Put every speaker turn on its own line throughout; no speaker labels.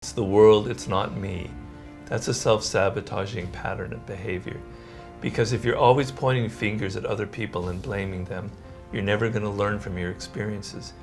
It's the world, it's not me. That's a self-sabotaging pattern of behavior. Because if you're always pointing fingers at other people and blaming them, you're never going to learn from your experiences.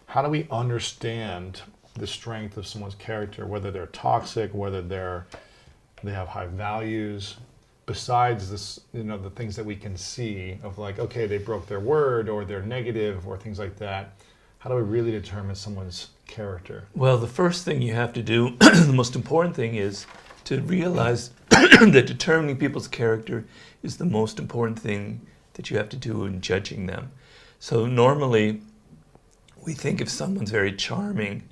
How do we understand the strength of someone's character, whether they're toxic, whether they have high values, besides this, the things that we can see of like, okay, they broke their word or they're negative or things like that. How do we really determine someone's character?
Well, the first thing you have to do, the most important thing is to realize that determining people's character is the most important thing that you have to do in judging them. So normally we think if someone's very charming,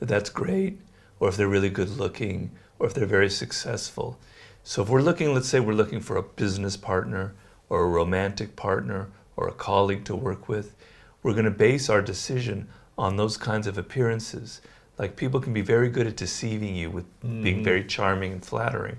that's great, or if they're really good looking, or if they're very successful. So if we're looking, let's say we're looking for a business partner, or a romantic partner, or a colleague to work with, we're going to base our decision on those kinds of appearances. Like people can be very good at deceiving you with being very charming and flattering,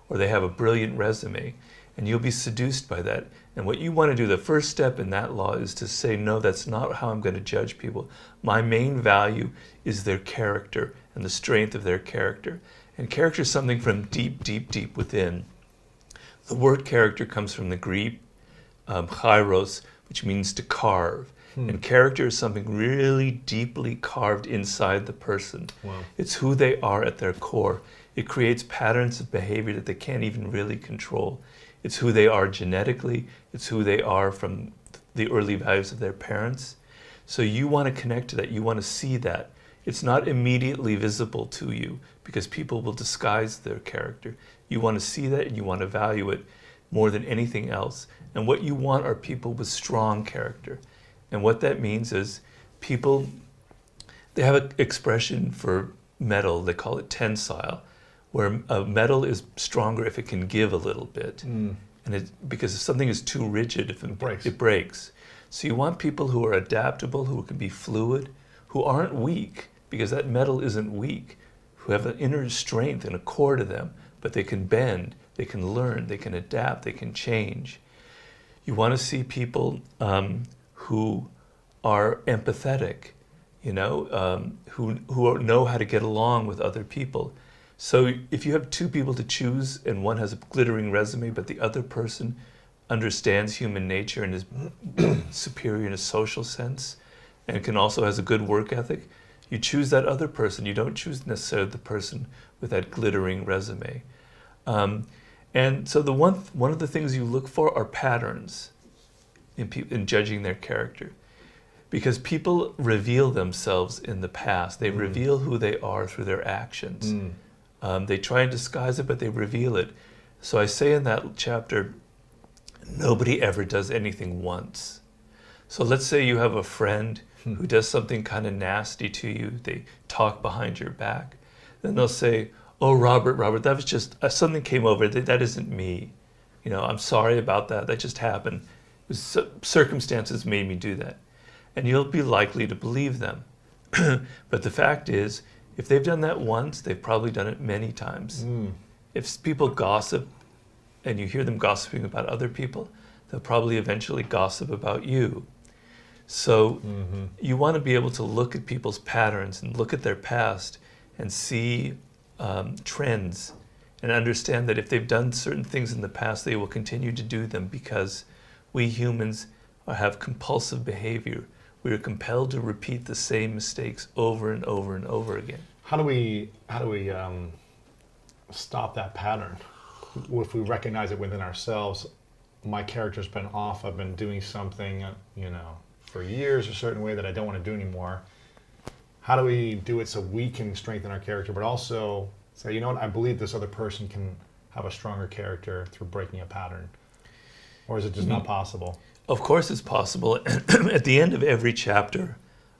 or they have a brilliant resume, and you'll be seduced by that. And what you want to do, the first step in that law is to say, no, that's not how I'm going to judge people. My main value is their character and the strength of their character. And character is something from deep, deep, deep within. The word character comes from the Greek chairos, which means to carve. And character is something really deeply carved inside the person.
Wow.
It's who they are at their core. It creates patterns of behavior that they can't even really control. It's who they are genetically. It's who they are from the early values of their parents. So you want to connect to that. You want to see that. It's not immediately visible to you because people will disguise their character. You want to see that and you want to value it more than anything else. And what you want are people with strong character. And what that means is people, they have an expression for metal, they call it tensile, where a metal is stronger if it can give a little bit. And because if something is too rigid, it breaks. So you want people who are adaptable, who can be fluid, who aren't weak, because that metal isn't weak, who have an inner strength and a core to them, but they can bend, they can learn, they can adapt, they can change. You want to see people who are empathetic, who know how to get along with other people. So if you have two people to choose and one has a glittering resume, but the other person understands human nature and is superior in a social sense and can also has a good work ethic, you choose that other person. You don't choose necessarily the person with that glittering resume. And so one of the things you look for are patterns in judging their character, because people reveal themselves in the past. They reveal who they are through their actions. They try and disguise it, but they reveal it. So I say in that chapter, nobody ever does anything once. So let's say you have a friend who does something kind of nasty to you. They talk behind your back. Then they'll say, oh, Robert, that was just, something came over. That isn't me. I'm sorry about that. That just happened. Circumstances made me do that. And you'll be likely to believe them. But the fact is, if they've done that once, they've probably done it many times. If people gossip and you hear them gossiping about other people, they'll probably eventually gossip about you. So you want to be able to look at people's patterns and look at their past and see trends and understand that if they've done certain things in the past, they will continue to do them because we humans have compulsive behavior. We are compelled to repeat the same mistakes over and over and over again.
How do we stop that pattern? If we recognize it within ourselves, my character's been off. I've been doing something, for years a certain way that I don't want to do anymore. How do we do it so we can strengthen our character, but also say, I believe this other person can have a stronger character through breaking a pattern? Or is it just not possible?
Of course it's possible. At the end of every chapter,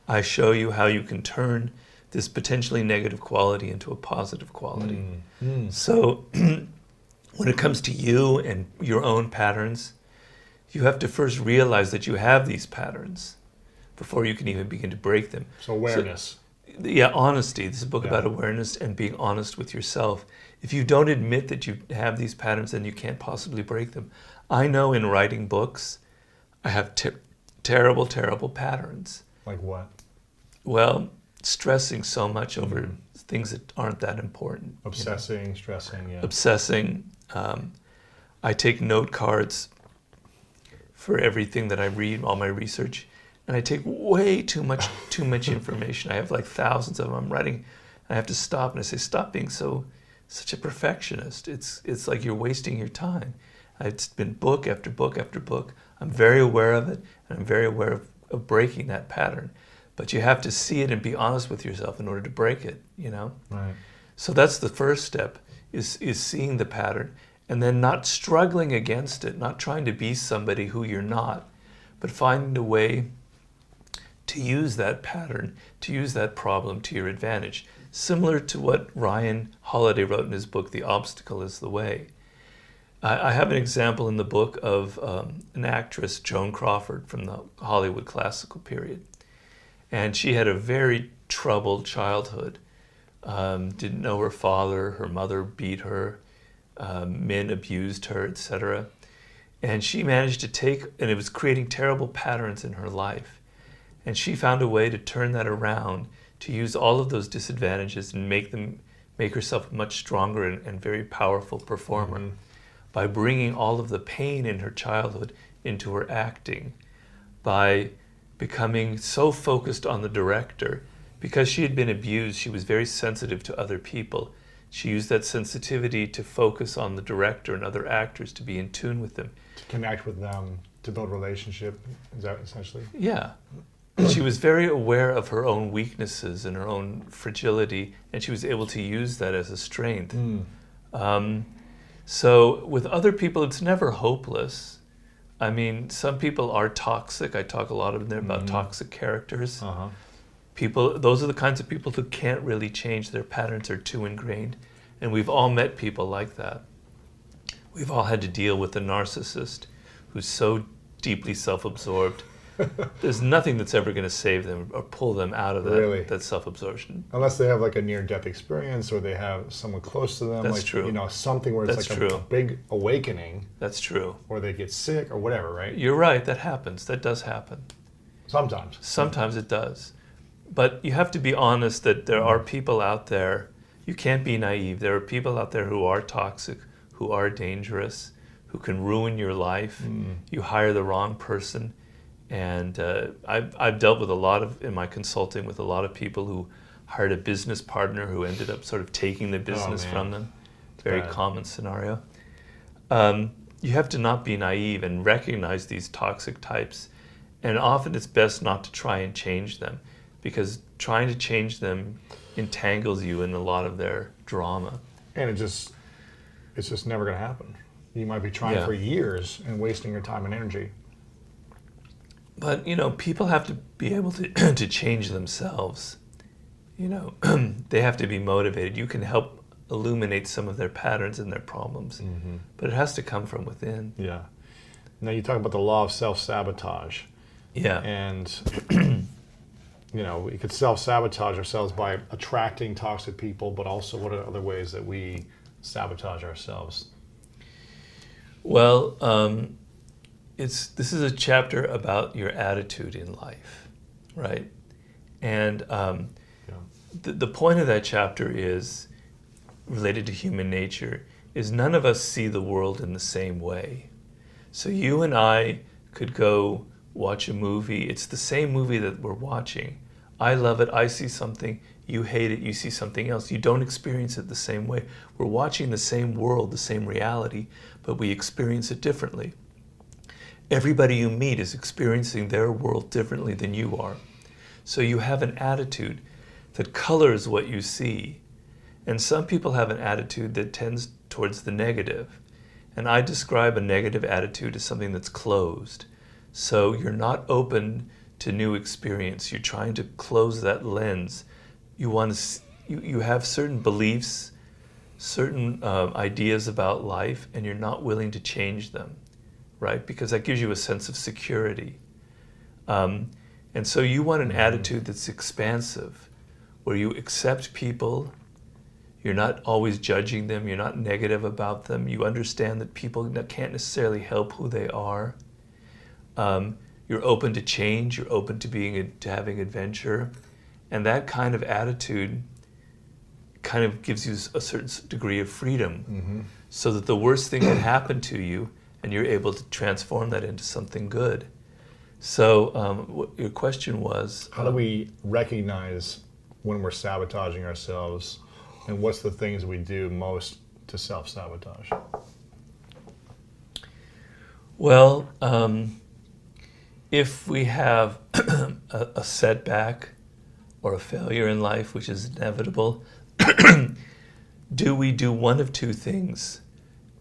I show you how you can turn this potentially negative quality into a positive quality. So when it comes to you and your own patterns, you have to first realize that you have these patterns before you can even begin to break them.
So awareness.
Honesty. This is a book about awareness and being honest with yourself. If you don't admit that you have these patterns, then you can't possibly break them. I know in writing books, I have terrible, terrible patterns.
Like what?
Well, stressing so much over things that aren't that important.
Obsessing, stressing, yeah.
Obsessing. I take note cards for everything that I read, all my research, and I take way too much information. I have like thousands of them. I'm writing, and I have to stop, and I say, stop being such a perfectionist. It's like you're wasting your time. It's been book after book after book. I'm very aware of it, and I'm very aware of breaking that pattern. But you have to see it and be honest with yourself in order to break it, you know?
Right.
So that's the first step, is seeing the pattern, and then not struggling against it, not trying to be somebody who you're not, but finding a way to use that pattern, to use that problem to your advantage. Similar to what Ryan Holiday wrote in his book, The Obstacle is the Way. I have an example in the book of an actress, Joan Crawford, from the Hollywood classical period. And she had a very troubled childhood. Didn't know her father, her mother beat her, men abused her, etc. And she managed to take, and it was creating terrible patterns in her life. And she found a way to turn that around, to use all of those disadvantages and make herself a much stronger and very powerful performer by bringing all of the pain in her childhood into her acting, by becoming so focused on the director. Because she had been abused, she was very sensitive to other people. She used that sensitivity to focus on the director and other actors, to be in tune with them.
To connect with them, to build relationship, is that essentially?
Yeah. She was very aware of her own weaknesses and her own fragility, and she was able to use that as a strength. So with other people, it's never hopeless. I mean, some people are toxic. I talk a lot of them about toxic characters. People, those are the kinds of people who can't really change. Their patterns are too ingrained. And we've all met people like that. We've all had to deal with a narcissist who's so deeply self-absorbed. There's nothing that's ever going to save them or pull them out of that self-absorption.
Unless they have like a near-death experience, or they have someone close to them.
That's
like,
true.
You know, something where it's a big awakening.
That's true.
Or they get sick or whatever, right?
You're right. That happens. That does happen.
Sometimes.
Sometimes it does. But you have to be honest that there are people out there. You can't be naive. There are people out there who are toxic, who are dangerous, who can ruin your life. You hire the wrong person. And I've dealt with in my consulting, with a lot of people who hired a business partner who ended up sort of taking the business from them. Very common scenario. You have to not be naive and recognize these toxic types. And often it's best not to try and change them, because trying to change them entangles you in a lot of their drama.
And it's just never going to happen. You might be trying for years and wasting your time and energy.
But, you know, people have to be able to to change themselves. You know, they have to be motivated. You can help illuminate some of their patterns and their problems, but it has to come from within.
Yeah. Now you talk about the law of self-sabotage.
Yeah.
And, you know, we could self-sabotage ourselves by attracting toxic people, but also what are other ways that we sabotage ourselves?
Well, this is a chapter about your attitude in life, right? And the point of that chapter is related to human nature, is none of us see the world in the same way. So you and I could go watch a movie. It's the same movie that we're watching. I love it. I see something. You hate it. You see something else. You don't experience it the same way. We're watching the same world, the same reality, but we experience it differently. Everybody you meet is experiencing their world differently than you are. So you have an attitude that colors what you see. And some people have an attitude that tends towards the negative. And I describe a negative attitude as something that's closed. So you're not open to new experience. You're trying to close that lens. You have certain beliefs, certain ideas about life, and you're not willing to change them, right? Because that gives you a sense of security. And so you want an attitude that's expansive, where you accept people. You're not always judging them. You're not negative about them. You understand that people can't necessarily help who they are. You're open to change. You're open to having adventure, And that kind of attitude kind of gives you a certain degree of freedom, so that the worst thing can happen to you and you're able to transform that into something good. So what your question was...
How do we recognize when we're sabotaging ourselves, and what's the things we do most to self-sabotage?
Well, if we have a setback or a failure in life, which is inevitable, do we do one of two things?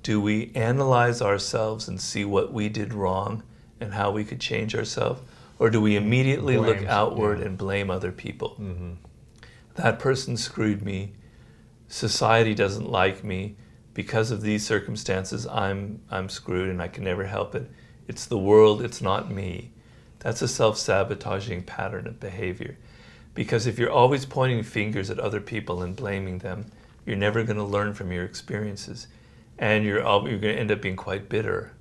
Do we analyze ourselves and see what we did wrong and how we could change ourselves? Or do we immediately look outward and blame other people? That person screwed me. Society doesn't like me. Because of these circumstances, I'm screwed and I can never help it. It's the world, it's not me. That's a self-sabotaging pattern of behavior. Because if you're always pointing fingers at other people and blaming them, you're never going to learn from your experiences. And you're going to end up being quite bitter.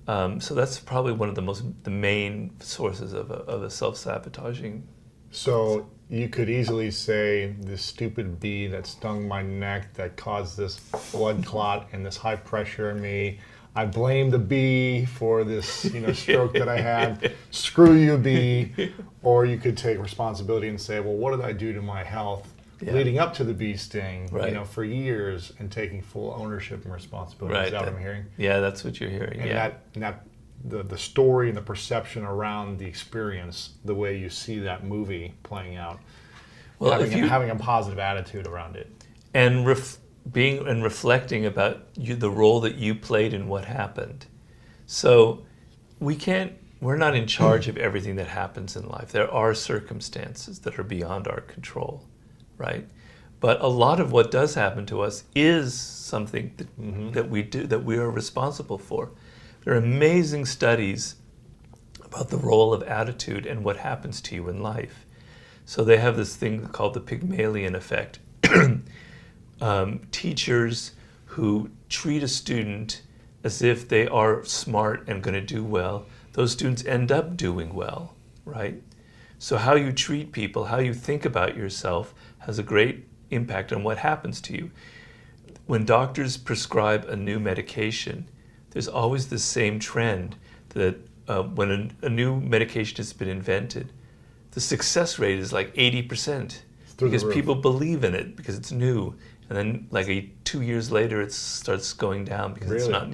So that's probably one of the main sources of a self-sabotaging.
So you could easily say, this stupid bee that stung my neck, that caused this blood clot and this high pressure in me, I blame the bee for this, stroke that I had. Screw you, bee. Or you could take responsibility and say, well, what did I do to my health leading up to the bee sting, for years, and taking full ownership and responsibility. Is that what I'm hearing?
Yeah, that's what you're hearing.
And the story and the perception around the experience, the way you see that movie playing out, having a positive attitude around it,
and reflecting about the role that you played in what happened. So we're not in charge of everything that happens in life. There are circumstances that are beyond our control, right? But a lot of what does happen to us is something that we do, that we are responsible for. There are amazing studies about the role of attitude and what happens to you in life. So they have this thing called the Pygmalion effect. Teachers who treat a student as if they are smart and going to do well, those students end up doing well, right? So how you treat people, how you think about yourself has a great impact on what happens to you. When doctors prescribe a new medication, there's always the same trend that when a new medication has been invented, the success rate is like 80% because people believe in it because it's new. And then like 2 years later, it starts going down because it's not,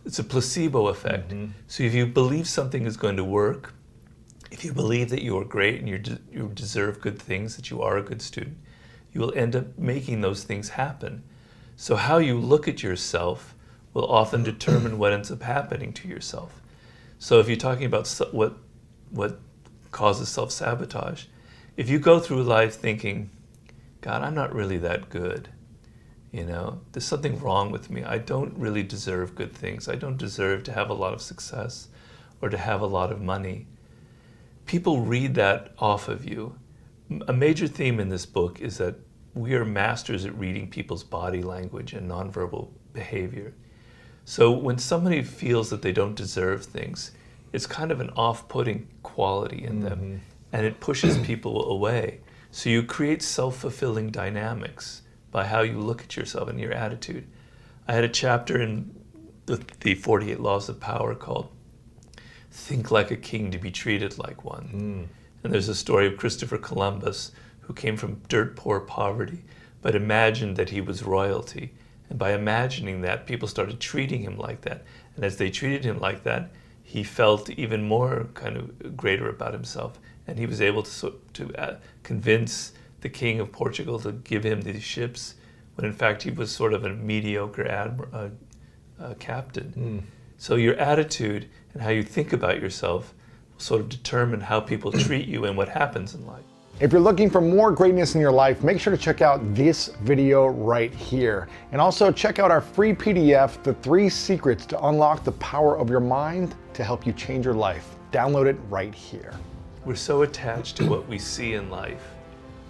it's a placebo effect. So if you believe something is going to work, if you believe that you are great and you deserve good things, that you are a good student, you will end up making those things happen. So how you look at yourself will often determine what ends up happening to yourself. So if you're talking about what causes self-sabotage, if you go through life thinking, God, I'm not really that good, there's something wrong with me. I don't really deserve good things. I don't deserve to have a lot of success or to have a lot of money. People read that off of you. A major theme in this book is that we are masters at reading people's body language and nonverbal behavior. So when somebody feels that they don't deserve things, it's kind of an off-putting quality in them, and it pushes people away. So you create self-fulfilling dynamics by how you look at yourself and your attitude. I had a chapter in the 48 Laws of Power called Think Like a King to be Treated Like One. And there's a story of Christopher Columbus, who came from dirt poor poverty, but imagined that he was royalty. And by imagining that, people started treating him like that. And as they treated him like that, he felt even more kind of greater about himself. And he was able to convince the king of Portugal to give him these ships, when in fact he was sort of a mediocre captain. So your attitude and how you think about yourself will sort of determine how people treat you and what happens in life.
If you're looking for more greatness in your life, make sure to check out this video right here. And also check out our free PDF, The 3 Secrets to Unlock the Power of Your Mind to help you change your life. Download it right here.
We're so attached to what we see in life,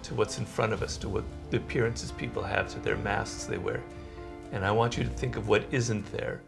to what's in front of us, to what the appearances people have, to their masks they wear. And I want you to think of what isn't there.